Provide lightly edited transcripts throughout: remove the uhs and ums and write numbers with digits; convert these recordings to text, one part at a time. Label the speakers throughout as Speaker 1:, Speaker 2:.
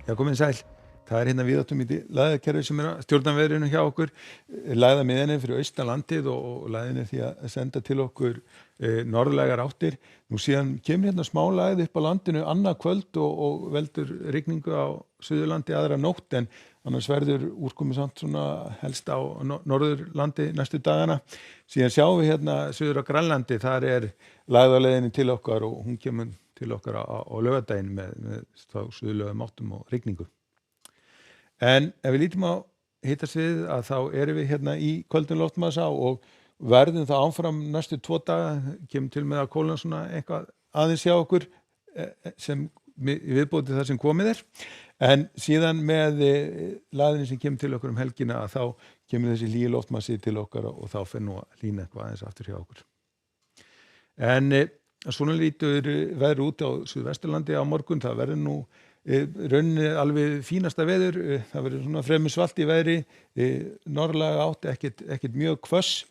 Speaker 1: Já, komið sæl. Það hérna víðáttum í lægðakerfi sem að stjórna veðrinu hjá okkur. Lægðamiðjan fyrir austanlandið og lægðin því að senda til okkur norðlægar áttir. Nú síðan kemur hérna smá lægð upp á landinu annað kvöld og veldur rigningu á Suðurlandi aðra nótt, en annars verður úrkomi samt svona helst á Norðurlandi næstu dagana. Síðan sjáum við hérna suður á Grænlandi, þar lægðaleiðin til okkar og hún kemur til okkar á laugardaginn með suðurlegum áttum og rigningu. En ef við lítum á hitasviðið að þá erum við hérna í köldum loftmassa og verðum það áfram næstu 2 daga, kemur til með að kólna svona eitthvað aðeins hjá okkur sem viðbóti það sem komið en síðan með lægðinni sem kemur til okkur helgina að þá kemur þessi hlýi loftmassi til okkar og þá fer nú að hlýna eitthvað aðeins aftur hjá okkur. En svona lítur veður út á Suðvesturlandi á morgun, það verður nú rauninni alveg fínasta veður, það verður svona fremur svalt í veðri, norðlæga átt, ekkert mjög hvöss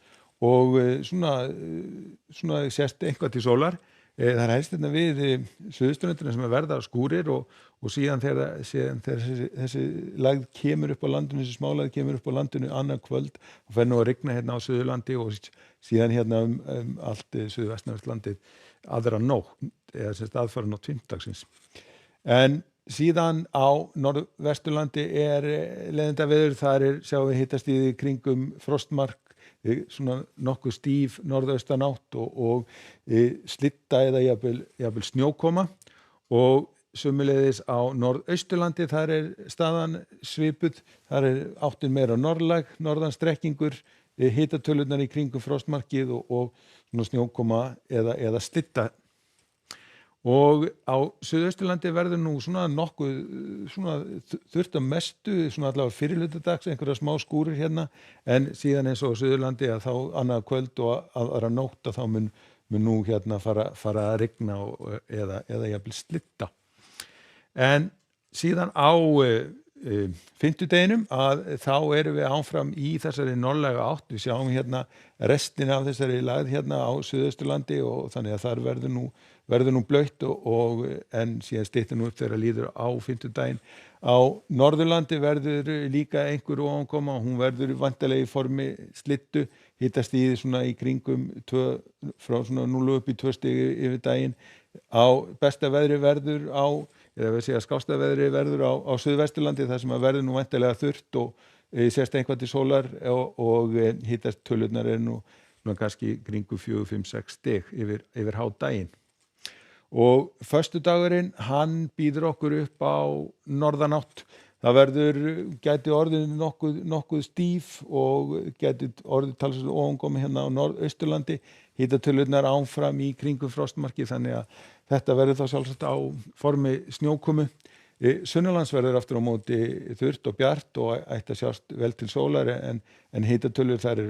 Speaker 1: og svona sést eitthvað til sólar. Það helst hérna við suðausturlöndina sem verða skúrir og síðan þegar þessi lægð kemur upp á landinu, þessi smálægð kemur upp á landinu annað kvöld og fer nú að rigna hérna á Suðurlandi og síðan hérna allt suðvestanverðlandið aðra nótt, eða sem aðfara nótt fimmtudagsins. En síðan á Norðvesturlandi leiðindaveður, þar sjáum við hitastigið kringum frostmark, svona nokkuð stíf norðaustanátt og slitta eða jafnvel snjókoma og sömuleiðis á Norðausturlandi, þar staðan svipuð, þar áttin meira norðlæg, norðanstrekkingur, hitatölurnar í kringum frostmarkið og svona snjókoma eða slitta. Og á Suðausturlandi verður nú svona nokkuð þurrt að mestu, svona allavega fyrirhluta dags, einhverja smá skúrir hérna, en síðan eins og á Suðurlandi að þá annað kvöld og aðra nótt að þá mun nú hérna fara að rigna eða jafnvel slitta. En síðan á fimmtudeginum að þá erum við áfram í þessari norðlæga átt. Við sjáum hérna restina af þessari lægð hérna á Suðausturlandi og þannig að þar verður nú blautt en síðan styttir nú upp þegar líður á fimmtudaginn. Á Norðurlandi verður líka einhver ofankoma, hún verður væntanlega í formi slittu, hitastigið svona í kringum frá svona 0 upp í 2 stig yfir daginn. Á besta veðri verður skásta veðri verður á Suðvesturlandi, þar sem að verður nú væntanlega þurrt og sést eitthvað til sólar og hitastölurnar nú kannski kringum 4, 5, 6 stig yfir hádaginn. Og föstudagurinn, hann býður okkur upp á norðanátt. Það gæti orðið nokkuð stíf og gæti orðið talsvert ofankomi hérna á Norðausturlandi. Hitatölurnar áfram í kringum frostmarkið, þannig að þetta verður þá sjálfsagt á formi snjókomu. Sunnanlands verður aftur á móti þurrt og bjart og ætti að sjást vel til sólar en hitatölur þar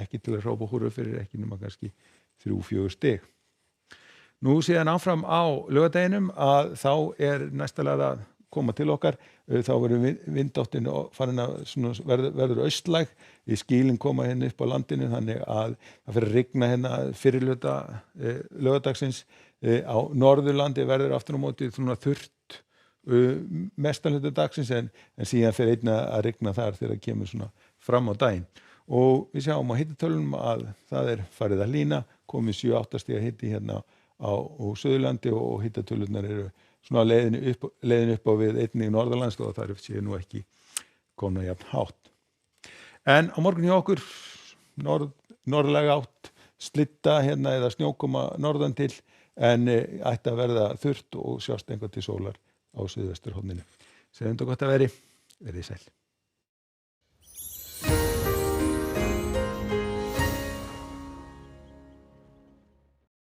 Speaker 1: ekki til að hrópa húrra fyrir, ekki nema kannski 3, 4 stig. Nú síðan áfram á laugardeginum að þá næsta lag að koma til okkar, þá verður vindáttin farin að verður austlæg, skýlin koma hérna upp á landinu, þannig að það fer að rigna hérna fyrirhluta laugardagsins. Á Norðurlandi verður aftur á móti svona þurrt mestan hluta dagsins en síðan fer einna að rigna þar þegar það kemur svona fram á daginn. Og við sjáum á hitatölunum að það farið að hlýna, komið 7-8 stiga hiti hérna á Suðurlandi og hitatölurnar svona leiðin upp á við einnig Norðurlands og það séu nú ekki komna jafn hátt. En á morgun hjá okkur norðlæg átt, slitta hérna eða snjókoma norðan til en ætti að verða þurrt og sjást eitthvað til sólar á suðvesturhorninu. Segjum þetta gott að verið sæl.